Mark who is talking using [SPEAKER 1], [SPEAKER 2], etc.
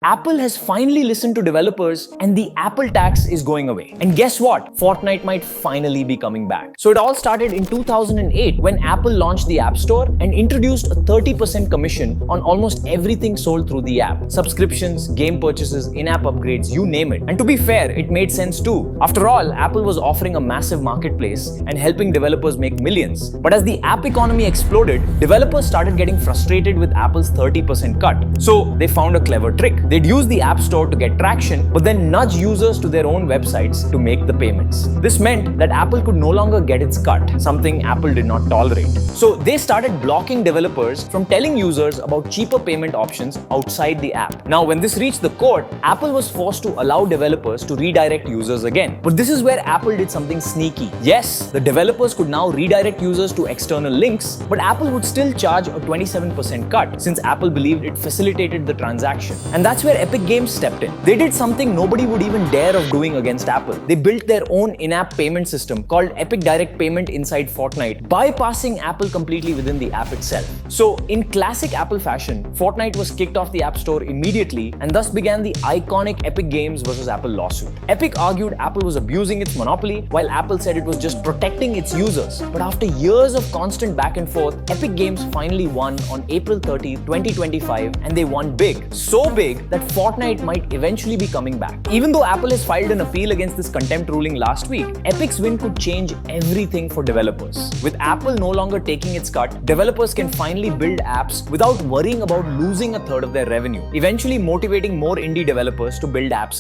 [SPEAKER 1] Apple has finally listened to developers and the Apple tax is going away. And guess what? Fortnite might finally be coming back. So it all started in 2008 when Apple launched the App Store and introduced a 30% commission on almost everything sold through the app. Subscriptions, game purchases, in-app upgrades, you name it. And to be fair, it made sense too. After all, Apple was offering a massive marketplace and helping developers make millions. But as the app economy exploded, developers started getting frustrated with Apple's 30% cut. So they found a clever trick. They'd use the App Store to get traction, but then nudge users to their own websites to make the payments. This meant that Apple could no longer get its cut, something Apple did not tolerate. So they started blocking developers from telling users about cheaper payment options outside the app. Now, when this reached the court, Apple was forced to allow developers to redirect users again. But this is where Apple did something sneaky. Yes, the developers could now redirect users to external links, but Apple would still charge a 27% cut since Apple believed it facilitated the transaction. And that's where Epic Games stepped in. They did something nobody would even dare of doing against Apple. They built their own in-app payment system called Epic Direct Payment inside Fortnite, bypassing Apple completely within the app itself. So in classic Apple fashion, Fortnite was kicked off the App Store immediately, and thus began the iconic Epic Games versus Apple lawsuit. Epic argued Apple was abusing its monopoly, while Apple said it was just protecting its users. But after years of constant back and forth, Epic Games finally won on April 30, 2025, and they won big. So big that Fortnite might eventually be coming back. Even though Apple has filed an appeal against this contempt ruling last week, Epic's win could change everything for developers. With Apple no longer taking its cut, developers can finally build apps without worrying about losing a third of their revenue, eventually motivating more indie developers to build apps